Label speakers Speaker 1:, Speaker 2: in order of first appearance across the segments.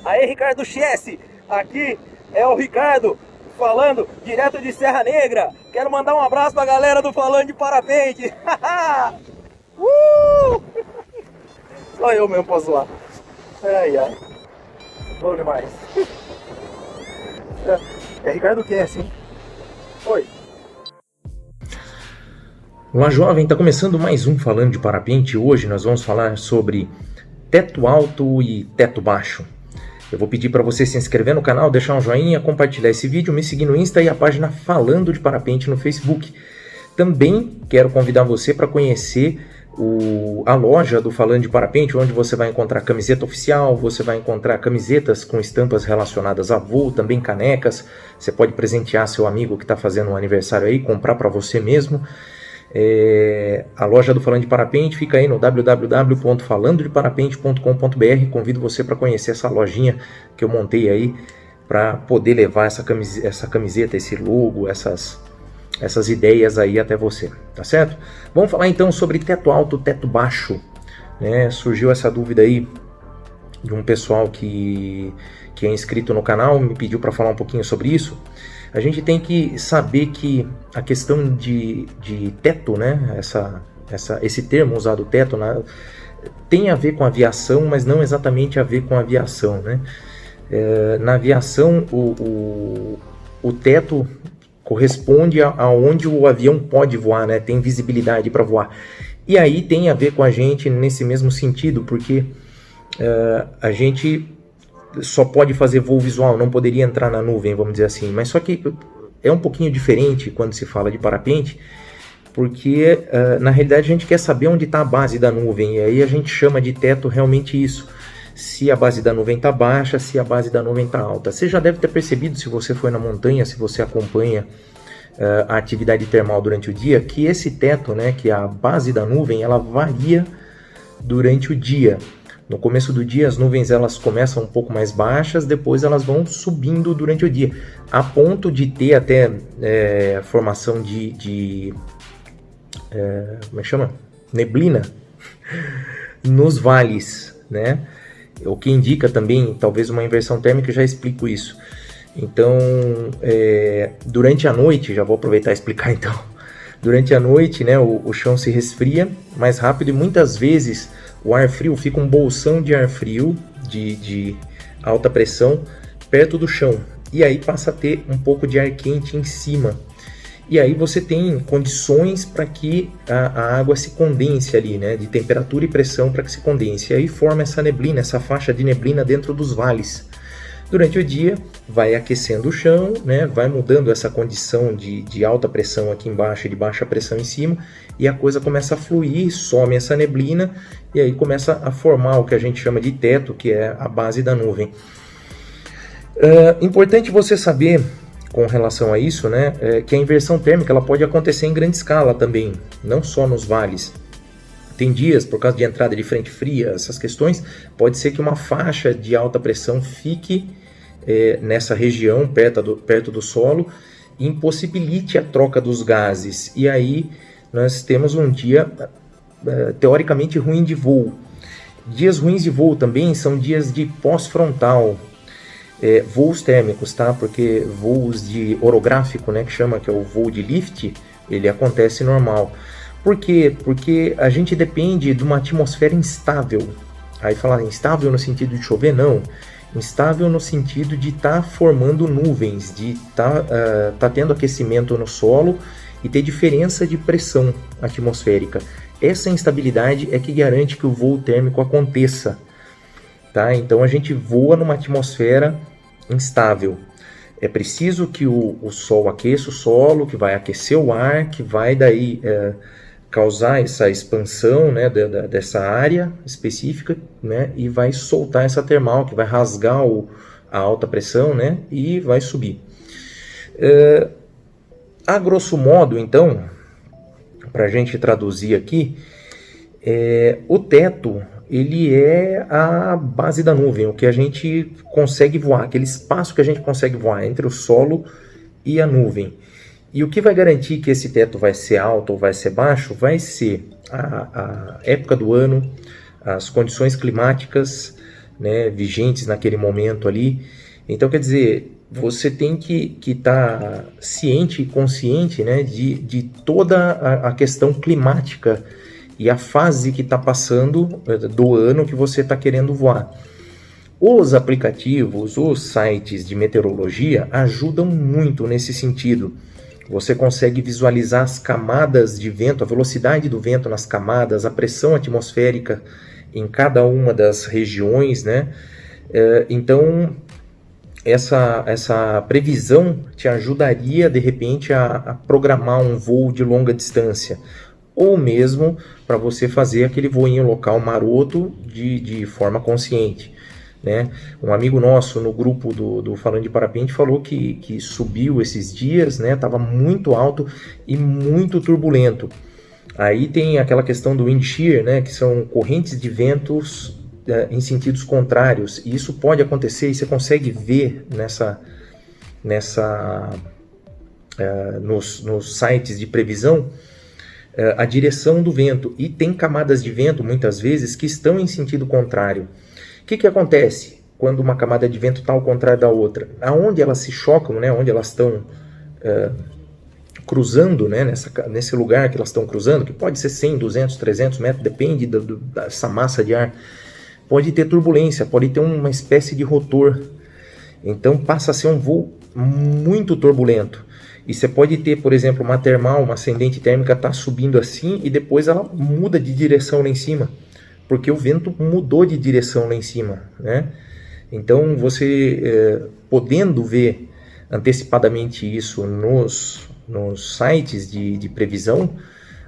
Speaker 1: Aí, Ricardo Chesse, aqui é o Ricardo falando direto de Serra Negra. Quero mandar um abraço pra galera do Falando de Parapente. Só eu mesmo posso zoar. Ai, ai. Bom demais. É Ricardo Chesse, hein? Oi.
Speaker 2: Olá, jovem, está começando mais um Falando de Parapente. Hoje nós vamos falar sobre teto alto e teto baixo. Eu vou pedir para você se inscrever no canal, deixar um joinha, compartilhar esse vídeo, me seguir no Insta e a página Falando de Parapente no Facebook. Também quero convidar você para conhecer a loja do Falando de Parapente, onde você vai encontrar camiseta oficial, você vai encontrar camisetas com estampas relacionadas a voo, também canecas. Você pode presentear seu amigo que está fazendo um aniversário aí, comprar para você mesmo. A loja do Falando de Parapente fica aí no www.falandodeparapente.com.br. Convido você para conhecer essa lojinha que eu montei aí para poder levar essa camiseta, esse logo, essas ideias aí até você, tá certo? Vamos falar então sobre teto alto, teto baixo, né? Surgiu essa dúvida aí de um pessoal que é inscrito no canal, me pediu para falar um pouquinho sobre isso. A gente tem que saber que a questão de teto, né, esse termo usado, teto, tem a ver com aviação, mas não exatamente a ver com aviação, né? Na aviação, o teto corresponde aonde o avião pode voar, né? Tem visibilidade para voar. E aí tem a ver com a gente nesse mesmo sentido, porque a gente só pode fazer voo visual, não poderia entrar na nuvem, vamos dizer assim. Mas só que é um pouquinho diferente quando se fala de parapente, porque na realidade a gente quer saber onde está a base da nuvem, e aí a gente chama de teto realmente isso. Se a base da nuvem está baixa, se a base da nuvem está alta. Você já deve ter percebido, se você foi na montanha, se você acompanha a atividade termal durante o dia, que esse teto, né, que é a base da nuvem, ela varia durante o dia. No começo do dia as nuvens elas começam um pouco mais baixas, depois elas vão subindo durante o dia, a ponto de ter até formação de como é que chama? Neblina nos vales, né? O que indica também talvez uma inversão térmica, já explico isso. Então, durante a noite, já vou aproveitar e explicar então. Durante a noite, né, o chão se resfria mais rápido e muitas vezes o ar frio fica um bolsão de ar frio de alta pressão perto do chão. E aí passa a ter um pouco de ar quente em cima. E aí você tem condições para que a água se condense ali, né, de temperatura e pressão para que se condense. E aí forma essa neblina, essa faixa de neblina dentro dos vales. Durante o dia vai aquecendo o chão, né, vai mudando essa condição de alta pressão aqui embaixo e de baixa pressão em cima, e a coisa começa a fluir, some essa neblina, e aí começa a formar o que a gente chama de teto, que é a base da nuvem. Importante você saber com relação a isso, né, que a inversão térmica ela pode acontecer em grande escala também, não só nos vales. Tem dias, por causa de entrada de frente fria, essas questões, pode ser que uma faixa de alta pressão fique nessa região, perto do solo, e impossibilite a troca dos gases. E aí nós temos um dia teoricamente ruim de voo. Dias ruins de voo também são dias de pós-frontal, voos térmicos, tá? Porque voos de orográfico, né, que chama, que é o voo de lift, ele acontece normal. Por quê? Porque a gente depende de uma atmosfera instável. Aí falar instável no sentido de chover, não. Instável no sentido de estar formando nuvens, de tá tendo aquecimento no solo e ter diferença de pressão atmosférica. Essa instabilidade é que garante que o voo térmico aconteça. Tá? Então a gente voa numa atmosfera instável. É preciso que o sol aqueça o solo, que vai aquecer o ar, que vai daí causar essa expansão, né, dessa área específica, né, e vai soltar essa termal, que vai rasgar a alta pressão, né, e vai subir. A grosso modo, então, para a gente traduzir aqui, o teto ele é a base da nuvem, o que a gente consegue voar, aquele espaço que a gente consegue voar entre o solo e a nuvem. E o que vai garantir que esse teto vai ser alto ou vai ser baixo vai ser a época do ano, as condições climáticas, né, vigentes naquele momento ali. Então, quer dizer, você tem que estar ciente e consciente, né, de toda a questão climática e a fase que está passando do ano que você está querendo voar. Os aplicativos, os sites de meteorologia ajudam muito nesse sentido. Você consegue visualizar as camadas de vento, a velocidade do vento nas camadas, a pressão atmosférica em cada uma das regiões, né? Então, essa previsão te ajudaria, de repente, a programar um voo de longa distância, ou mesmo para você fazer aquele voinho local maroto de forma consciente, né? Um amigo nosso no grupo do Falando de Parapente falou que subiu esses dias, né? Estava muito alto e muito turbulento. Aí tem aquela questão do wind shear, né? Que são correntes de ventos em sentidos contrários, e isso pode acontecer, e você consegue ver nos sites de previsão a direção do vento, e tem camadas de vento muitas vezes que estão em sentido contrário. O que acontece quando uma camada de vento está ao contrário da outra? Aonde elas se chocam, né? Onde elas estão cruzando, né? Nesse lugar que elas estão cruzando, que pode ser 100, 200, 300 metros, depende dessa massa de ar, pode ter turbulência, pode ter uma espécie de rotor. Então passa a ser um voo muito turbulento. E você pode ter, por exemplo, uma termal, uma ascendente térmica está subindo assim e depois ela muda de direção lá em cima, porque o vento mudou de direção lá em cima, né? Então você podendo ver antecipadamente isso nos sites de previsão,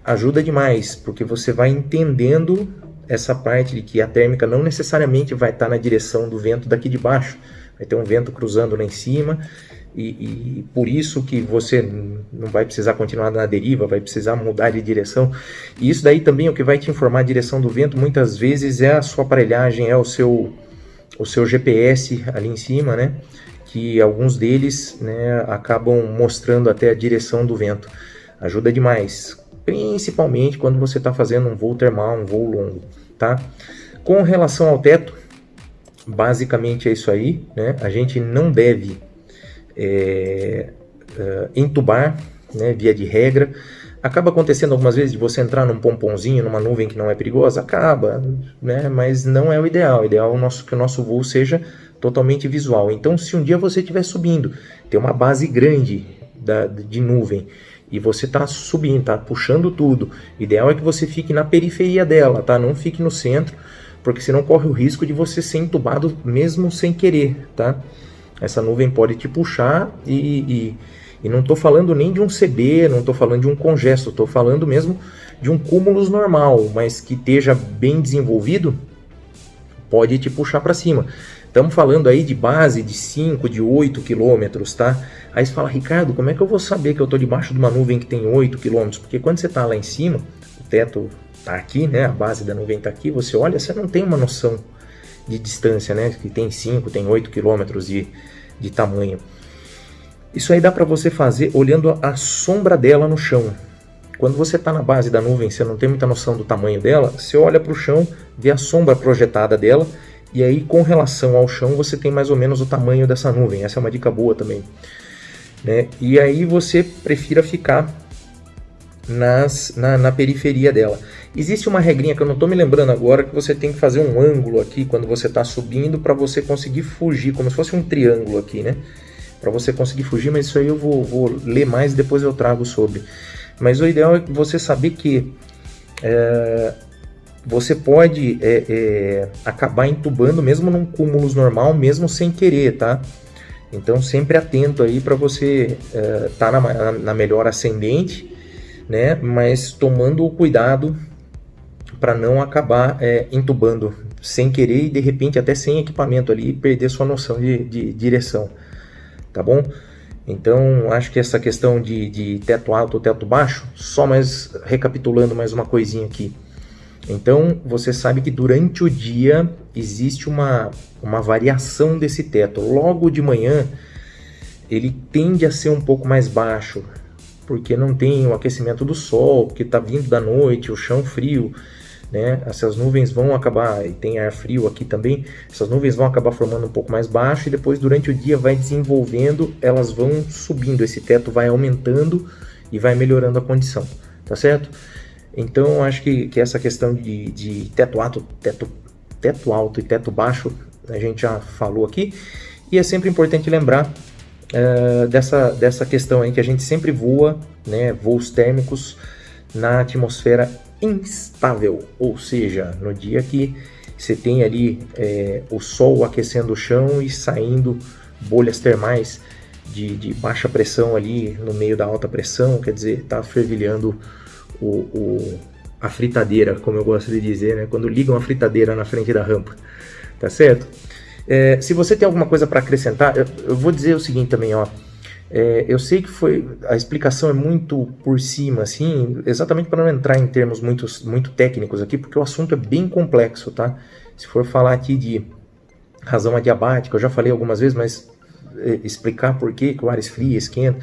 Speaker 2: ajuda demais, porque você vai entendendo essa parte de que a térmica não necessariamente vai estar na direção do vento daqui de baixo, vai ter um vento cruzando lá em cima, e por isso que você não vai precisar continuar na deriva, vai precisar mudar de direção. E isso daí também, o que vai te informar a direção do vento muitas vezes é a sua aparelhagem, é o seu GPS ali em cima, né? Que alguns deles, né, acabam mostrando até a direção do vento. Ajuda demais, principalmente quando você está fazendo um voo termal, um voo longo, tá? Com relação ao teto, basicamente é isso aí, né? A gente não deve entubar, né, via de regra. Acaba acontecendo algumas vezes de você entrar num pomponzinho, numa nuvem que não é perigosa, acaba, né? Mas não é o ideal. O ideal é que o nosso voo seja totalmente visual. Então, se um dia você estiver subindo, tem uma base grande de nuvem, e você está subindo, está puxando tudo, o ideal é que você fique na periferia dela, tá? Não fique no centro, porque senão corre o risco de você ser entubado mesmo sem querer, tá? Essa nuvem pode te puxar e não estou falando nem de um CB, não estou falando de um congesto, estou falando mesmo de um cúmulo normal, mas que esteja bem desenvolvido, pode te puxar para cima. Estamos falando aí de base de 5, de 8 quilômetros, tá? Aí você fala, Ricardo, como é que eu vou saber que eu estou debaixo de uma nuvem que tem 8 quilômetros? Porque quando você está lá em cima, o teto está aqui, né? A base da nuvem está aqui, você olha, você não tem uma noção de distância, né? Que tem 5, tem 8 quilômetros de tamanho. Isso aí dá para você fazer olhando a sombra dela no chão. Quando você está na base da nuvem, você não tem muita noção do tamanho dela, você olha para o chão, vê a sombra projetada dela, e aí com relação ao chão você tem mais ou menos o tamanho dessa nuvem. Essa é uma dica boa também, né? E aí você prefira ficar na periferia dela. Existe uma regrinha que eu não estou me lembrando agora, que você tem que fazer um ângulo aqui quando você está subindo para você conseguir fugir, como se fosse um triângulo aqui, né? Para você conseguir fugir, mas isso aí eu vou ler mais e depois eu trago sobre. Mas o ideal é você saber que você pode acabar entubando mesmo num cúmulo normal, mesmo sem querer, tá? Então sempre atento aí para você estar na melhor ascendente, né? Mas tomando o cuidado para não acabar entubando sem querer e de repente até sem equipamento ali, perder sua noção de direção, tá bom? Então acho que essa questão de teto alto ou teto baixo, só mais recapitulando mais uma coisinha aqui. Então você sabe que durante o dia existe uma variação desse teto. Logo de manhã ele tende a ser um pouco mais baixo, porque não tem o aquecimento do sol, porque está vindo da noite, o chão frio, né? Essas nuvens vão acabar, e tem ar frio aqui também, essas nuvens vão acabar formando um pouco mais baixo e depois durante o dia vai desenvolvendo, elas vão subindo, esse teto vai aumentando e vai melhorando a condição, tá certo? Então acho que essa questão de teto alto e teto baixo a gente já falou aqui, e é sempre importante lembrar dessa questão aí que a gente sempre voa, né, voos térmicos na atmosfera instável, ou seja, no dia que você tem ali o sol aquecendo o chão e saindo bolhas termais de baixa pressão ali no meio da alta pressão, quer dizer, está fervilhando a fritadeira, como eu gosto de dizer, né? Quando ligam a fritadeira na frente da rampa, tá certo? Se você tem alguma coisa para acrescentar, eu vou dizer o seguinte também, ó. Eu sei que a explicação é muito por cima, assim, exatamente para não entrar em termos muito técnicos aqui, porque o assunto é bem complexo, tá? Se for falar aqui de razão adiabática, eu já falei algumas vezes, mas explicar por que o ar esfria, esquenta,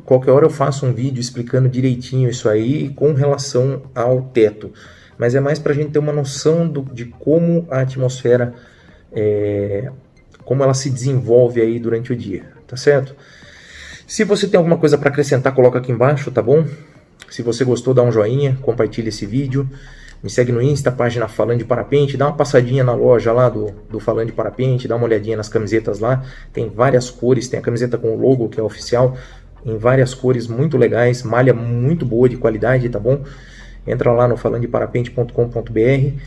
Speaker 2: qualquer hora eu faço um vídeo explicando direitinho isso aí com relação ao teto, mas é mais para a gente ter uma noção de como a atmosfera, como ela se desenvolve aí durante o dia, tá certo? Se você tem alguma coisa para acrescentar, coloca aqui embaixo, tá bom? Se você gostou, dá um joinha, compartilha esse vídeo, me segue no Insta, página Falando de Parapente, dá uma passadinha na loja lá do Falando de Parapente, dá uma olhadinha nas camisetas lá, tem várias cores, tem a camiseta com o logo que é oficial, em várias cores muito legais, malha muito boa de qualidade, tá bom? Entra lá no falandodeparapente.com.br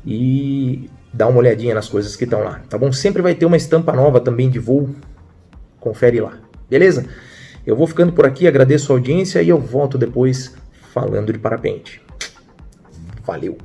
Speaker 2: e dá uma olhadinha nas coisas que estão lá, tá bom? Sempre vai ter uma estampa nova também de voo, confere lá, beleza? Eu vou ficando por aqui, agradeço a audiência e eu volto depois falando de parapente. Valeu!